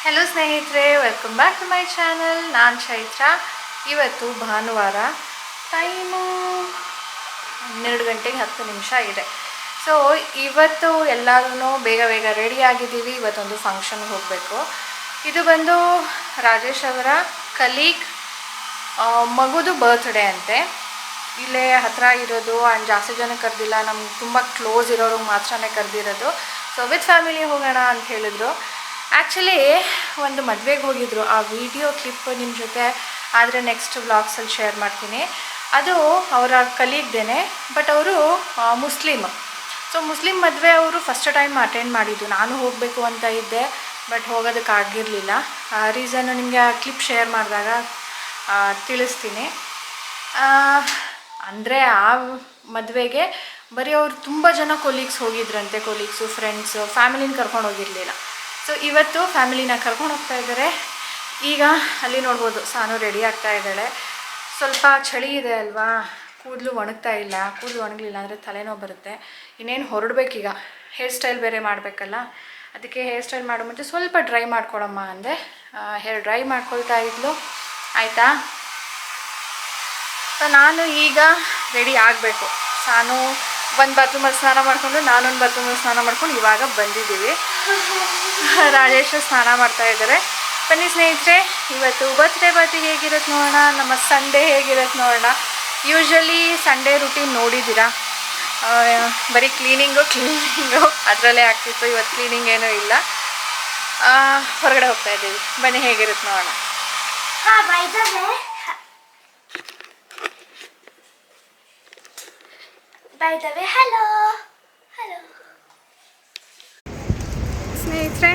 Hello ಸ್ನೇಹಿತರೆ, welcome back to my channel. ನಾನು ಚೈತ್ರ. ಇವತ್ತು ಭಾನುವಾರ, ಟೈಮು 12 ಗಂಟೆಗೆ 10 ನಿಮಿಷ ಇದೆ. ಸೊ ಇವತ್ತು ಎಲ್ಲರೂ ಬೇಗ ಬೇಗ ರೆಡಿ ಆಗಿದ್ದೀವಿ. ಇವತ್ತೊಂದು ಫಂಕ್ಷನ್ಗೆ ಹೋಗಬೇಕು. ಇದು ಬಂದು ರಾಜೇಶ್ ಅವರ ಕಲೀಗ್ ಮಗುದು ಬರ್ತ್ಡೇ ಅಂತೆ. ಇಲ್ಲೇ ಹತ್ತಿರ ಇರೋದು ಆ್ಯಂಡ್ ಜಾಸ್ತಿ ಜನ ಕರೆದಿಲ್ಲ, ನಮ್ಗೆ ತುಂಬ ಕ್ಲೋಸ್ ಇರೋರಿಗೆ ಮಾತ್ರನೇ ಕರೆದಿರೋದು. ಸೊ ವಿತ್ ಫ್ಯಾಮಿಲಿ ಹೋಗೋಣ ಅಂತ ಹೇಳಿದ್ರು. ಆ್ಯಕ್ಚುಲಿ ಒಂದು ಮದುವೆಗೆ ಹೋಗಿದ್ರು. ಆ ವಿಡಿಯೋ ಕ್ಲಿಪ್ ನಿಮ್ಮ ಜೊತೆ ಆದರೆ ನೆಕ್ಸ್ಟ್ ವ್ಲಾಗ್ಸಲ್ಲಿ ಶೇರ್ ಮಾಡ್ತೀನಿ. ಅದು ಅವರ ಕಲೀಗ್ದೇನೆ, ಬಟ್ ಅವರು ಮುಸ್ಲಿಮ್. ಸೊ ಮುಸ್ಲಿಮ್ ಮದುವೆ ಅವರು ಫಸ್ಟ್ ಟೈಮ್ ಅಟೆಂಡ್ ಮಾಡಿದ್ದು. ನಾನು ಹೋಗಬೇಕು ಅಂತ ಇದ್ದೆ, ಬಟ್ ಹೋಗೋದಕ್ಕಾಗಿರಲಿಲ್ಲ. ರೀಸನ್ನು ನಿಮಗೆ ಆ ಕ್ಲಿಪ್ ಶೇರ್ ಮಾಡಿದಾಗ ತಿಳಿಸ್ತೀನಿ. ಅಂದರೆ ಆ ಮದುವೆಗೆ ಬರೀ ಅವರು ತುಂಬ ಜನ ಕೊಲೀಗ್ಸು, ಫ್ರೆಂಡ್ಸು, ಫ್ಯಾಮಿಲಿನ ಕರ್ಕೊಂಡು ಹೋಗಿರಲಿಲ್ಲ. ಸೊ ಇವತ್ತು ಫ್ಯಾಮಿಲಿನ ಕರ್ಕೊಂಡು ಹೋಗ್ತಾ ಇದ್ದಾರೆ. ಈಗ ಅಲ್ಲಿ ನೋಡ್ಬೋದು, ಸಾನು ರೆಡಿ ಆಗ್ತಾ ಇದ್ದಾಳೆ. ಸ್ವಲ್ಪ ಚಳಿ ಇದೆ ಅಲ್ವಾ, ಕೂದಲು ಒಣಗಲಿಲ್ಲ ಅಂದರೆ ತಲೆನೋವು ಬರುತ್ತೆ. ಇನ್ನೇನು ಹೊರಡ್ಬೇಕೀಗ. ಹೇರ್ ಸ್ಟೈಲ್ ಬೇರೆ ಮಾಡಬೇಕಲ್ಲ, ಅದಕ್ಕೆ ಹೇರ್ ಸ್ಟೈಲ್ ಮಾಡೋ ಮುಂಚೆ ಸ್ವಲ್ಪ ಡ್ರೈ ಮಾಡ್ಕೊಳಮ್ಮ ಅಂದೆ. ಹೇರ್ ಡ್ರೈ ಮಾಡ್ಕೊಳ್ತಾ ಇದ್ಲು. ಆಯಿತಾ. ಸೊ ನಾನು ಈಗ ರೆಡಿ ಆಗಬೇಕು. ಸಾನು ಒಂದು ಬಾತ್ರೂಮಲ್ಲಿ ಸ್ನಾನ ಮಾಡಿಕೊಂಡು, ನಾನೊಂದು ಬಾತ್ರೂಮಲ್ಲಿ ಸ್ನಾನ ಮಾಡ್ಕೊಂಡು ಇವಾಗ ಬಂದಿದ್ದೀವಿ. ರಾಜೇಶ್ ಸ್ನಾನ ಮಾಡ್ತಾ ಇದ್ದಾರೆ. ಬನ್ನಿ ಸ್ನೇಹಿತರೆ, ಇವತ್ತು ಬರ್ತ್ಡೇ ಪಾರ್ಟಿ ಹೇಗಿರುತ್ತೆ ನೋಡೋಣ, ನಮ್ಮ ಸಂಡೇ ಹೇಗಿರುತ್ತೆ ನೋಡೋಣ. ಯೂಶ್ವಲಿ ಸಂಡೇ ರೂಟೀನ್ ನೋಡಿದ್ದೀರಾ, ಬರೀ ಕ್ಲೀನಿಂಗು ಅದರಲ್ಲೇ ಆಗ್ತಿತ್ತು. ಇವತ್ತು ಕ್ಲೀನಿಂಗ್ ಏನೂ ಇಲ್ಲ. ಹೊರಗಡೆ ಹೋಗ್ತಾ ಇದ್ದೀವಿ. ಬನ್ನಿ ಹೇಗಿರುತ್ತೆ ನೋಡೋಣ. ಹಲೋ ಸ್ನೇಹಿತರೆ,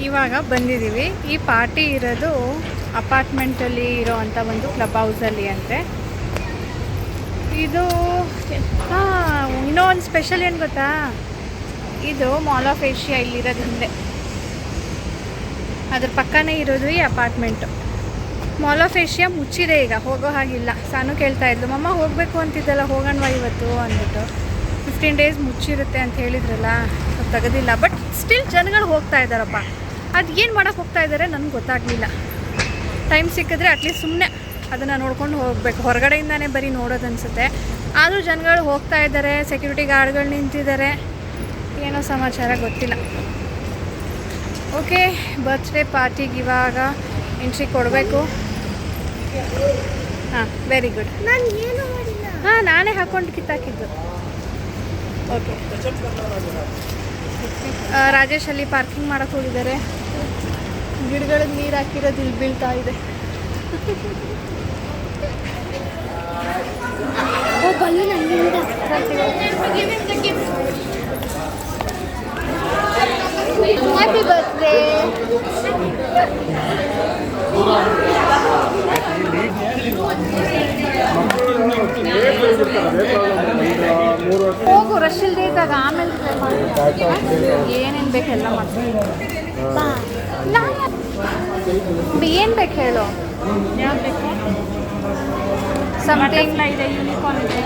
ಇವಾಗ ಬಂದಿದ್ದೀವಿ. ಈ ಪಾರ್ಟಿ ಇರೋದು ಅಪಾರ್ಟ್ಮೆಂಟಲ್ಲಿ ಇರೋವಂಥ ಒಂದು ಕ್ಲಬ್ ಹೌಸಲ್ಲಿ ಅಂತೆ. ಇದು ಇನ್ನೂ ಒಂದು ಸ್ಪೆಷಲ್ ಏನು ಗೊತ್ತಾ, ಇದು ಮಾಲ್ ಆಫ್ ಏಷ್ಯಾ ಇಲ್ಲಿರೋದು ಹಿಂದೆ, ಅದ್ರ ಪಕ್ಕನೇ ಇರೋದು ಈ ಅಪಾರ್ಟ್ಮೆಂಟು. ಮಾಲ್ ಆಫ್ ಏಷ್ಯಾ ಮುಚ್ಚಿದೆ ಈಗ, ಹೋಗೋ ಹಾಗಿಲ್ಲ. ಸಾನು ಕೇಳ್ತಾ ಇದ್ಲು, ಮಮ್ಮ ಹೋಗಬೇಕು ಅಂತಿದ್ದಲ್ಲ, ಹೋಗೋಣವಾ ಇವತ್ತು ಅಂದ್ಬಿಟ್ಟು. 15 ಡೇಸ್ ಮುಚ್ಚಿರುತ್ತೆ ಅಂತ ಹೇಳಿದ್ರಲ್ಲ, ತೆಗೆದಿಲ್ಲ. ಬಟ್ ಸ್ಟಿಲ್ ಜನಗಳು ಹೋಗ್ತಾ ಇದ್ದಾರಪ್ಪ. ಅದು ಏನು ಮಾಡೋಕ್ಕೆ ಹೋಗ್ತಾ ಇದ್ದಾರೆ ನನಗೆ ಗೊತ್ತಾಗಲಿಲ್ಲ. ಟೈಮ್ ಸಿಕ್ಕಿದ್ರೆ ಅಟ್ಲೀಸ್ಟ್ ಸುಮ್ಮನೆ ಅದನ್ನು ನೋಡ್ಕೊಂಡು ಹೋಗಬೇಕು. ಹೊರಗಡೆಯಿಂದನೇ ಬರೀ ನೋಡೋದು ಅನಿಸುತ್ತೆ. ಆದರೂ ಜನಗಳು ಹೋಗ್ತಾ ಇದ್ದಾರೆ, ಸೆಕ್ಯೂರಿಟಿ ಗಾರ್ಡ್ಗಳು ನಿಂತಿದ್ದಾರೆ. ಏನೋ ಸಮಾಚಾರ ಗೊತ್ತಿಲ್ಲ. ಓಕೆ, ಬರ್ತ್ಡೇ ಪಾರ್ಟಿಗೆ ಇವಾಗ ಎಂಟ್ರಿ ಕೊಡಬೇಕು. ಹಾಂ, ವೆರಿ ಗುಡ್. ನಾನು ಏನು ಮಾಡಿಲ್ಲ. ನಾನೇ ಹಾಕ್ಕೊಂಡು ಕಿತ್ತಾಕಿದ್ದು. ಓಕೆ, ರಾಜೇಶ್ ಅಲ್ಲಿ ಪಾರ್ಕಿಂಗ್ ಮಾಡೋಕ್ಕೆ ಹೋಗಿದ್ದಾರೆ. ಗಿಡಗಳಿಗೆ ನೀರು ಹಾಕಿರೋದು ಇಲ್ಲಿ ಬೀಳ್ತಾ ಇದೆ. Happy birthday. ಹೋಗು, ರಶ್ ಇಲ್ಲದೆ ಇದ್ದಾಗ ಆಮೇಲೆ ಏನೇನು ಬೇಕು ಎಲ್ಲ ಮಾಡ್ತೀನಿ. ಏನು ಬೇಕು ಹೇಳು. ಸಮಥಿಂಗ್ ಇದೆ, ಯೂನಿಕಾರ್ನ್ ಇದೆ.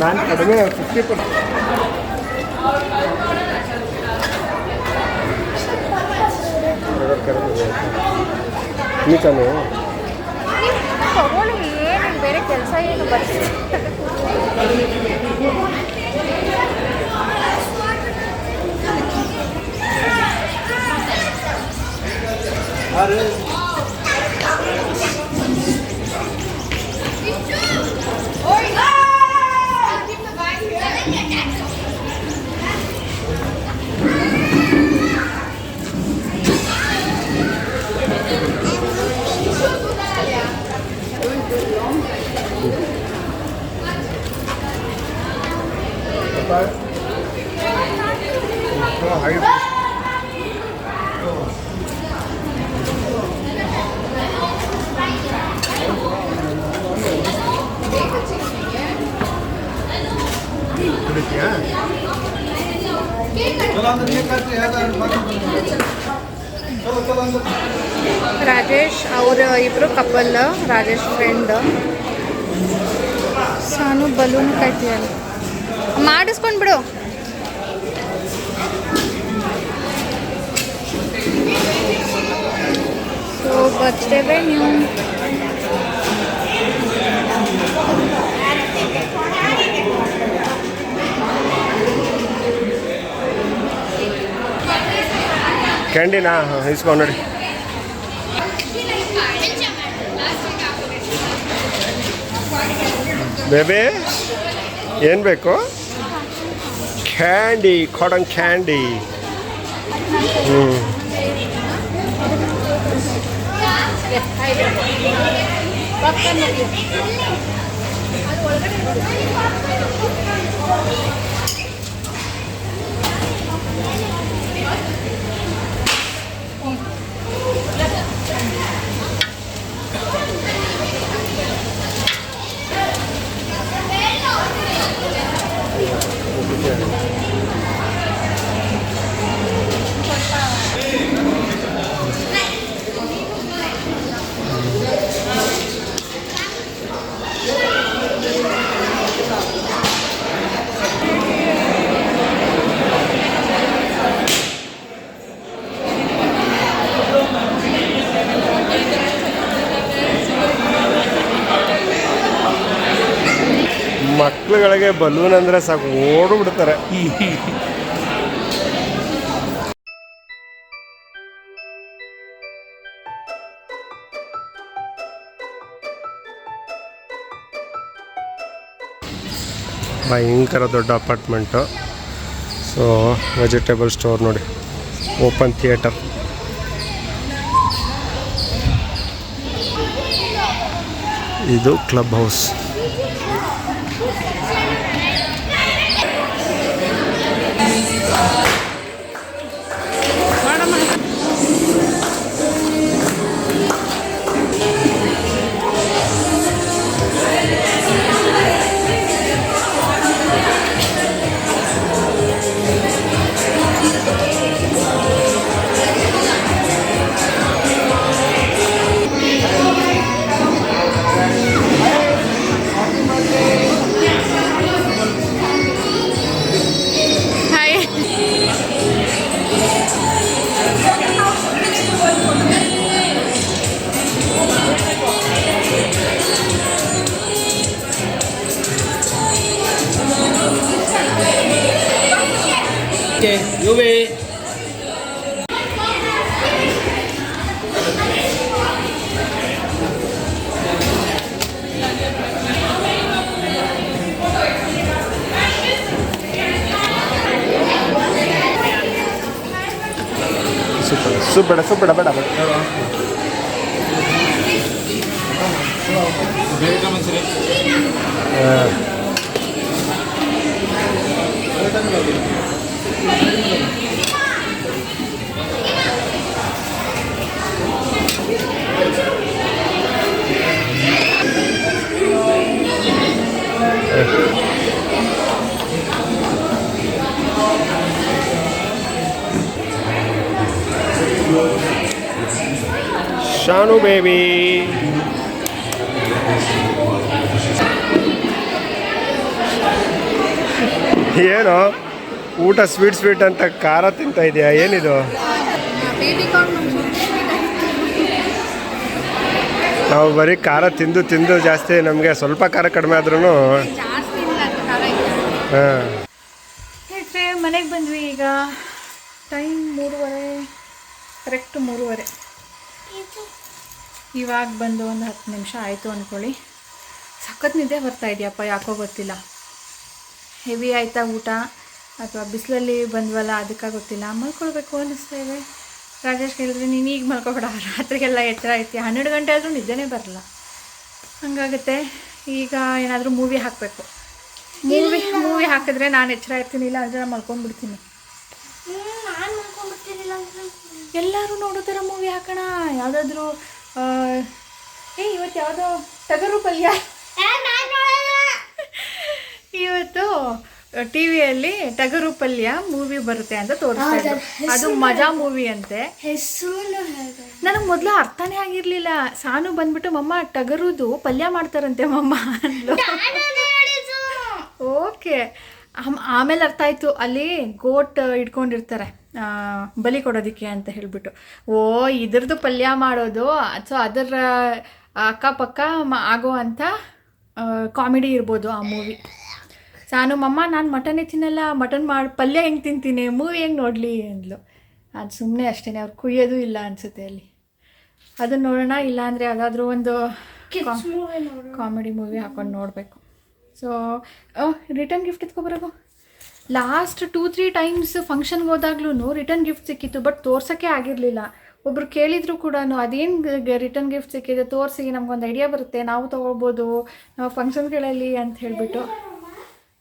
ನಾನು ಕಡಿಮೆ 50%. ನೀತಾನು ತಗೊಳ್ಳಿ, ಏನು ಬೇರೆ ಕೆಲಸ ಏನು ಬರ್ತೀವಿ. ರಾಜೇಶ್ ಅವರು ಇಬ್ಬರು couple, Rajesh friend. Sanu balloon ಕಾಯ್ತೀಯಲ್ಲ, ಮಾಡಿಸ್ಕೊಂಡ್ಬಿಡು. ಸೊ ಬರ್ತ್ಡೇ ನೀವು ಕ್ಯಾಂಡಿನಾ ಇಸ್ಕೊಂಡು ನೋಡಿ. ಬೇಬೆ ಏನು ಬೇಕು? Candy, cotton candy. ಹ್ಞೂ ಮಕ್ಳುಗಳಿಗೆ ಬಲೂನ್ ಅಂದರೆ ಸಾಕು ಓಡು ಬಿಡ್ತಾರೆ. ಭಯಂಕರ ದೊಡ್ಡ ಅಪಾರ್ಟ್ಮೆಂಟು. ಸೊ ವೆಜಿಟೇಬಲ್ ಸ್ಟೋರ್ ನೋಡಿ, ಓಪನ್ ಥಿಯೇಟರ್. ಇದು ಕ್ಲಬ್ ಹೌಸ್. ಯುವಿ ಸೂಪರ್ ಸೂಪರ್ ಬೇಡ ಬೇಡ. ಶಾನು ಬೇಬಿ ಏನು ಊಟ ಸ್ವೀಟ್ ಅಂತ ಖಾರ ತಿಂತಾ ಇದೆಯಾ? ಏನಿದು? ನಾವು ಬರೀ ಖಾರ ತಿಂದು ತಿಂದು ಜಾಸ್ತಿ, ನಮಗೆ ಸ್ವಲ್ಪ ಖಾರ ಕಡಿಮೆ ಆದ್ರೂ ಹಾಂ. ಮನೆಗೆ ಬಂದ್ವಿ. ಈಗ ಟೈಮ್ 3:30, ಕರೆಕ್ಟ್ 3:30. ಇವಾಗ ಬಂದು ಒಂದು 10 ನಿಮಿಷ ಆಯಿತು ಅಂದ್ಕೊಳ್ಳಿ. ಸಖತ್ ನಿದ್ದೆ ಬರ್ತಾ ಇದೆಯಪ್ಪ, ಯಾಕೋ ಗೊತ್ತಿಲ್ಲ. ಹೆವಿ ಆಯಿತಾ ಊಟ ಅಥವಾ ಬಿಸಿಲಲ್ಲಿ ಬಂದ್ವಲ್ಲ ಅದಕ್ಕೆ ಗೊತ್ತಿಲ್ಲ. ಮಲ್ಕೊಳ್ಬೇಕು ಅನ್ನಿಸ್ತಾ ಇದೆ. ರಾಜೇಶ್ ಹೇಳಿದ್ರೆ ನೀನು ಈಗ ಮಲ್ಕೊಬೇಡ, ರಾತ್ರಿಗೆಲ್ಲ ಎಚ್ಚರ ಐತಿ, 12 ಗಂಟೆ ಆದರೂ ನಿದ್ದೆನೇ ಬರಲ್ಲ, ಹಂಗಾಗುತ್ತೆ. ಈಗ ಏನಾದರೂ ಮೂವಿ ಹಾಕಬೇಕು. ಮೂವಿ ಹಾಕಿದ್ರೆ ನಾನು ಎಚ್ಚರ ಇರ್ತೀನಿ, ಇಲ್ಲ ಅಂದರೆ ನಾನು ಮಲ್ಕೊಂಡ್ಬಿಡ್ತೀನಿ. ಎಲ್ಲರೂ ನೋಡೋ ಥರ ಮೂವಿ ಹಾಕೋಣ. ಯಾವುದಾದ್ರೂ ಇವತ್ತು ಯಾವುದೋ ಟಗರು ಪಲ್ಯ, ಇವತ್ತು ಟಿ ವಿಯಲ್ಲಿ ಟಗರು ಪಲ್ಯ ಮೂವಿ ಬರುತ್ತೆ ಅಂತ ತೋರಿಸ್ತಾ ಇದ್ರು. ಅದು ಮಜಾ ಮೂವಿ ಅಂತೆ. ನನಗೆ ಮೊದಲು ಅರ್ಥನೇ ಆಗಿರ್ಲಿಲ್ಲ. ಸಾನು ಬಂದ್ಬಿಟ್ಟು ಮಮ್ಮ ಟಗರುದು ಪಲ್ಯ ಮಾಡ್ತಾರಂತೆ ಮಮ್ಮ ಅಂದ್ಲು. ಓಕೆ, ಆಮೇಲೆ ಅರ್ಥ ಆಯ್ತು, ಅಲ್ಲಿ ಗೋಟ್ ಇಟ್ಕೊಂಡಿರ್ತಾರೆ ಬಲಿ ಕೊಡೋದಕ್ಕೆ ಅಂತ ಹೇಳ್ಬಿಟ್ಟು. ಓ, ಇದ್ರದ್ದು ಪಲ್ಯ ಮಾಡೋದು. ಸೊ ಅದರ ಅಕ್ಕಪಕ್ಕ ಆಗೋ ಅಂಥ ಕಾಮಿಡಿ ಇರ್ಬೋದು ಆ ಮೂವಿ. ಸಾನು ಮಮ್ಮ ನಾನು ಮಟನ್ನೇ ತಿನ್ನಲ್ಲ, ಮಟನ್ ಪಲ್ಯ ಹೆಂಗೆ ತಿಂತೀನಿ, ಮೂವಿ ಹೆಂಗೆ ನೋಡಲಿ ಅಂದ್ಲು. ಅದು ಸುಮ್ಮನೆ ಅಷ್ಟೇ, ಅವ್ರು ಕುಯ್ಯೋದು ಇಲ್ಲ ಅನಿಸುತ್ತೆ ಅಲ್ಲಿ. ಅದನ್ನು ನೋಡೋಣ, ಇಲ್ಲಾಂದರೆ ಯಾವುದಾದ್ರೂ ಒಂದು ಕಾಮಿಡಿ ಮೂವಿ ಹಾಕೊಂಡು ನೋಡಬೇಕು. ಸೊ ರಿಟರ್ನ್ ಗಿಫ್ಟ್ ಎತ್ಕೊಬರೋದು. ಲಾಸ್ಟ್ 2-3 ಟೈಮ್ಸ್ ಫಂಕ್ಷನ್ಗೆ ಹೋದಾಗ್ಲೂ ರಿಟರ್ನ್ ಗಿಫ್ಟ್ ಸಿಕ್ಕಿತ್ತು, ಬಟ್ ತೋರ್ಸೋಕ್ಕೆ ಆಗಿರಲಿಲ್ಲ. ಒಬ್ರು ಕೇಳಿದ್ರು ಕೂಡ ಅದೇನು ರಿಟರ್ನ್ ಗಿಫ್ಟ್ ಸಿಕ್ಕಿದೆ ತೋರಿಸಿ, ನಮಗೊಂದು ಐಡಿಯಾ ಬರುತ್ತೆ, ನಾವು ತೊಗೊಳ್ಬೋದು ನಾವು ಫಂಕ್ಷನ್ಗಳಲ್ಲಿ ಅಂತ ಹೇಳಿಬಿಟ್ಟು.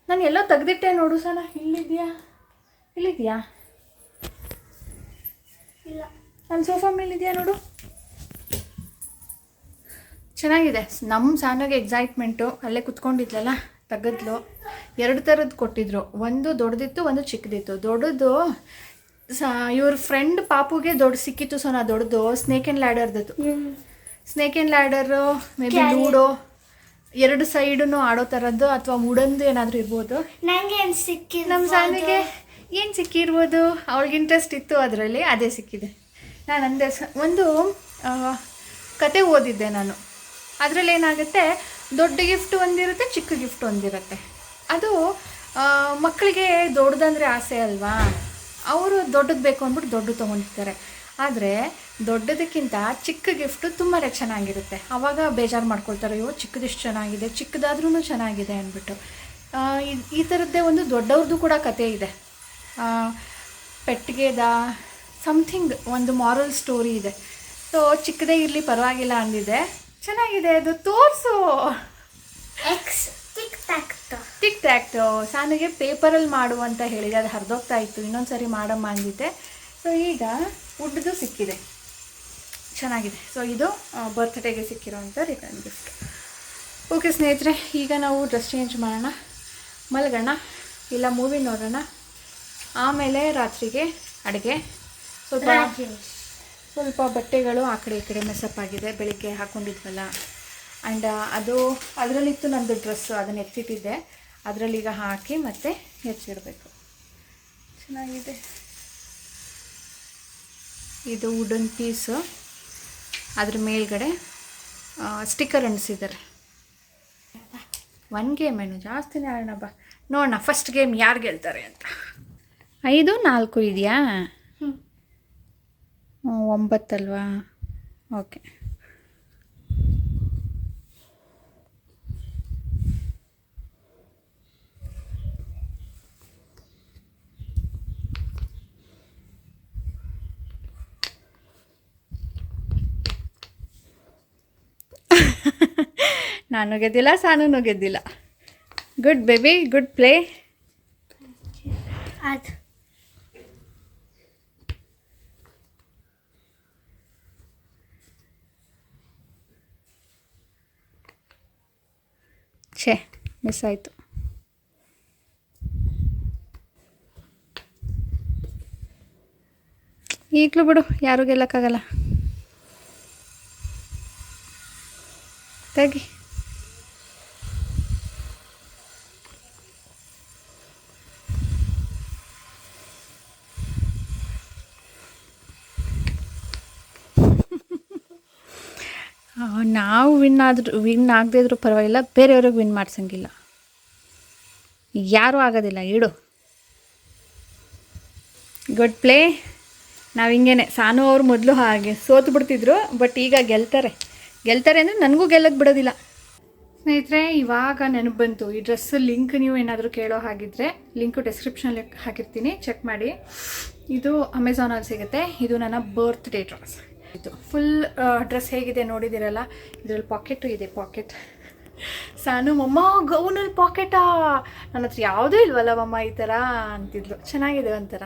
ನಾನು ಎಲ್ಲೋ ತೆಗ್ದಿಟ್ಟೆ ನೋಡು ಸಲ. ಇಲ್ಲಿದೆಯಾ ಇಲ್ಲ, ನನ್ನ ಸೋಫಾ ಮೇಲಿದೆಯಾ ನೋಡು. ಚೆನ್ನಾಗಿದೆ. ನಮ್ಮ ಸಾನಿಗೆ ಎಕ್ಸೈಟ್ಮೆಂಟು, ಅಲ್ಲೇ ಕುತ್ಕೊಂಡಿದ್ಲಲ್ಲ, ತೆಗೆದ್ಲು. 2 ಥರದ್ದು ಕೊಟ್ಟಿದ್ರು, ಒಂದು ದೊಡ್ಡದಿತ್ತು, ಒಂದು ಚಿಕ್ಕದಿತ್ತು. ದೊಡ್ಡದು ಇವ್ರ ಫ್ರೆಂಡ್ ಪಾಪುಗೆ ದೊಡ್ಡ ಸಿಕ್ಕಿತ್ತು ಸೋನಾ, ದೊಡ್ಡದು ಸ್ನೇಕ್ ಆ್ಯಂಡ್ ಲ್ಯಾಡರ್ದು. Snake and ladder, maybe Ludo, 2 side ಆಡೋ ಥರದ್ದು, ಅಥವಾ ವುಡನ್ದು ಏನಾದರೂ ಇರ್ಬೋದು. ನನಗೆ ಏನು ಸಿಕ್ಕಿ ನಮ್ಮ ಸಾನಿಗೆ ಏನು ಸಿಕ್ಕಿರ್ಬೋದು, ಅವಳಿಗೆ ಇಂಟ್ರೆಸ್ಟ್ ಇತ್ತು ಅದರಲ್ಲಿ, ಅದೇ ಸಿಕ್ಕಿದೆ. ನಾನು ಅಂದೆ ಒಂದು ಕತೆ ಓದಿದ್ದೆ ನಾನು. ಅದರಲ್ಲಿ ಏನಾಗುತ್ತೆ, ದೊಡ್ಡ ಗಿಫ್ಟ್ ಒಂದಿರುತ್ತೆ, ಚಿಕ್ಕ ಗಿಫ್ಟ್ ಒಂದಿರುತ್ತೆ. ಅದು ಮಕ್ಕಳಿಗೆ ದೊಡ್ಡದಂದರೆ ಆಸೆ ಅಲ್ವಾ, ಅವರು ದೊಡ್ಡದು ಬೇಕು ಅಂದ್ಬಿಟ್ಟು ದೊಡ್ಡದು ತೊಗೊಂಡಿರ್ತಾರೆ. ಆದರೆ ದೊಡ್ಡದಕ್ಕಿಂತ ಚಿಕ್ಕ ಗಿಫ್ಟು ತುಂಬಾ ಚೆನ್ನಾಗಿರುತ್ತೆ. ಆವಾಗ ಬೇಜಾರು ಮಾಡ್ಕೊಳ್ತಾರೆ, ಅಯ್ಯೋ ಚಿಕ್ಕದಿಷ್ಟು ಚೆನ್ನಾಗಿದೆ, ಚಿಕ್ಕದಾದ್ರೂ ಚೆನ್ನಾಗಿದೆ ಅಂದ್ಬಿಟ್ಟು. ಈ ಥರದ್ದೇ ಒಂದು ದೊಡ್ಡವ್ರದ್ದು ಕೂಡ ಕತೆ ಇದೆ. ಪೆಟ್ಟಿಗೆದ ಸಮಥಿಂಗ್ ಒಂದು ಮಾರಲ್ ಸ್ಟೋರಿ ಇದೆ. ಸೊ ಚಿಕ್ಕದೇ ಇರಲಿ ಪರವಾಗಿಲ್ಲ ಅಂದಿದೆ. ಚೆನ್ನಾಗಿದೆ ಅದು, ತೋರಿಸು. ಟಿಕ್ ಟ್ಯಾಕ್ಟು ಸಾನಿಗೆ ಪೇಪರಲ್ಲಿ ಮಾಡು ಅಂತ ಹೇಳಿದೆ, ಅದು ಹರಿದೋಗ್ತಾ ಇತ್ತು, ಇನ್ನೊಂದು ಸರಿ ಮಾಡಮ್ಮ ಅಂದಿದ್ದೆ. ಸೊ ಈಗ ವುಡ್ದು ಸಿಕ್ಕಿದೆ, ಚೆನ್ನಾಗಿದೆ. ಸೊ ಇದು ಬರ್ತ್ಡೇಗೆ ಸಿಕ್ಕಿರೋವಂಥ ರಿಟರ್ನ್ ಗಿಫ್ಟ್. ಓಕೆ ಸ್ನೇಹಿತರೆ, ಈಗ ನಾವು ಡ್ರೆಸ್ ಚೇಂಜ್ ಮಾಡೋಣ, ಮಲಗೋಣ, ಇಲ್ಲ ಮೂವಿ ನೋಡೋಣ. ಆಮೇಲೆ ರಾತ್ರಿಗೆ ಅಡುಗೆ. ಸ್ವಲ್ಪ ಬಟ್ಟೆಗಳು ಆ ಕಡೆ ಈ ಕಡೆ ಮೆಸಪ್ ಆಗಿದೆ, ಬೆಳಿಗ್ಗೆ ಹಾಕ್ಕೊಂಡಿದ್ವಲ್ಲ. ಆ್ಯಂಡ್ ಅದರಲ್ಲಿತ್ತು ನಂದು ಡ್ರೆಸ್ಸು, ಅದನ್ನು ಎತ್ತಿಟ್ಟಿದ್ದೆ. ಅದರಲ್ಲಿ ಈಗ ಹಾಕಿ ಮತ್ತೆ ಹೆಚ್ಚಿಡಬೇಕು. ಚೆನ್ನಾಗಿದೆ. ಇದು ವುಡನ್ ಪೀಸು, ಅದ್ರ ಮೇಲ್ಗಡೆ ಸ್ಟಿಕ್ಕರ್ ಅಂಟಿಸಿದ್ದಾರೆ. 1 ಗೇಮ್ ಏನು ಜಾಸ್ತಿನೇ ಆಡೋಣ ಬಾ, ನೋಡೋಣ ಫಸ್ಟ್ ಗೇಮ್ ಯಾರು ಗೆಲ್ತಾರೆ ಅಂತ. 5-4 ಇದೆಯಾ? 9 ಅಲ್ವಾ? ಓಕೆ. ನಾನು ಗೆದ್ದಿಲ್ಲ, ಸಾನೂ ಗೆದ್ದಿಲ್ಲ. Good baby, good play. ಅದು ಛೇ, ಮಿಸ್ ಆಯಿತು. ಈಗಲೂ ಬಿಡು, ಯಾರೂ ಗೆಲ್ಲಕ್ಕಾಗಲ್ಲ. ತೆಗಿ. ನಾವು ವಿನ್ ಆಗದೇ ಇದ್ರೂ ಪರವಾಗಿಲ್ಲ, ಬೇರೆಯವ್ರಿಗೆ ವಿನ್ ಮಾಡ್ಸಂಗಿಲ್ಲ. ಯಾರೂ ಆಗೋದಿಲ್ಲ, ಇಡು. Good play. ನಾವು ಹಿಂಗೇನೆ, ಸಾನು ಅವ್ರು ಮೊದಲು ಹಾಗೆ ಸೋತು ಬಿಡ್ತಿದ್ರು, ಬಟ್ ಈಗ ಗೆಲ್ತಾರೆ ಅಂದರೆ ನನಗೂ ಗೆಲ್ಲಕ್ಕೆ ಬಿಡೋದಿಲ್ಲ. ಸ್ನೇಹಿತರೆ, ಇವಾಗ ನೆನಪು ಬಂತು, ಈ ಡ್ರೆಸ್ ಲಿಂಕ್ ನೀವು ಏನಾದರೂ ಕೇಳೋ ಹಾಗಿದ್ರೆ ಲಿಂಕು ಡಿಸ್ಕ್ರಿಪ್ಷನಲ್ಲಿ ಹಾಕಿರ್ತೀನಿ, ಚೆಕ್ ಮಾಡಿ. ಇದು ಅಮೆಝಾನಲ್ಲಿ ಸಿಗುತ್ತೆ. ಇದು ನನ್ನ ಬರ್ತ್ಡೇ ಡ್ರೆಸ್. ಇದು ಫುಲ್ ಡ್ರೆಸ್ ಹೇಗಿದೆ ನೋಡಿದ್ದೀರಲ್ಲ, ಇದರಲ್ಲಿ ಪಾಕೆಟು ಇದೆ. ಪಾಕೆಟ್ ಸಾನು ಮಮ್ಮ ಗೌನಲ್ಲಿ ಪಾಕೆಟಾ, ನನ್ನ ಹತ್ರ ಯಾವುದೂ ಇಲ್ವಲ್ಲ ಮಮ್ಮ ಈ ಥರ ಅಂತಿದ್ಲು. ಚೆನ್ನಾಗಿದೆ ಒಂಥರ.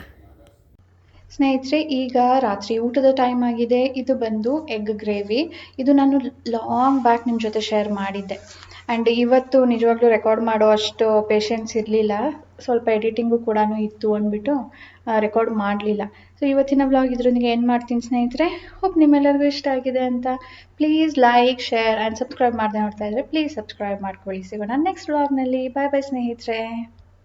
ಸ್ನೇಹಿತರೆ, ಈಗ ರಾತ್ರಿ ಊಟದ ಟೈಮ್ ಆಗಿದೆ. ಇದು ಬಂದು ಎಗ್ ಗ್ರೇವಿ. ಇದು ನಾನು ಲಾಂಗ್ ಬ್ಯಾಕ್ ನಿಮ್ಮ ಜೊತೆ ಶೇರ್ ಮಾಡಿದ್ದೆ. ಆ್ಯಂಡ್ ಇವತ್ತು ನಿಜವಾಗ್ಲೂ ರೆಕಾರ್ಡ್ ಮಾಡೋ ಅಷ್ಟು ಪೇಷನ್ಸ್ ಇರಲಿಲ್ಲ, ಸ್ವಲ್ಪ ಎಡಿಟಿಂಗು ಕೂಡ ಇತ್ತು ಅಂದ್ಬಿಟ್ಟು ರೆಕಾರ್ಡ್ ಮಾಡಲಿಲ್ಲ. ಸೊ ಇವತ್ತಿನ ವ್ಲಾಗ್ ಇದ್ರೊಂದಿಗೆ ಏನು ಮಾಡ್ತೀನಿ ಸ್ನೇಹಿತರೆ. ಹೋಪ್ ನಿಮ್ಮೆಲ್ಲರಿಗೂ ಇಷ್ಟ ಆಗಿದೆ ಅಂತ. Please like, share and subscribe ಮಾಡದೆ ನೋಡ್ತಾ ಇದ್ದರೆ ಪ್ಲೀಸ್ ಸಬ್ಸ್ಕ್ರೈಬ್ ಮಾಡ್ಕೊಳ್ಳಿ. ಸಿಗೋಣ ನೆಕ್ಸ್ಟ್ ವ್ಲಾಗ್ನಲ್ಲಿ. ಬಾಯ್ ಬಾಯ್ ಸ್ನೇಹಿತರೆ.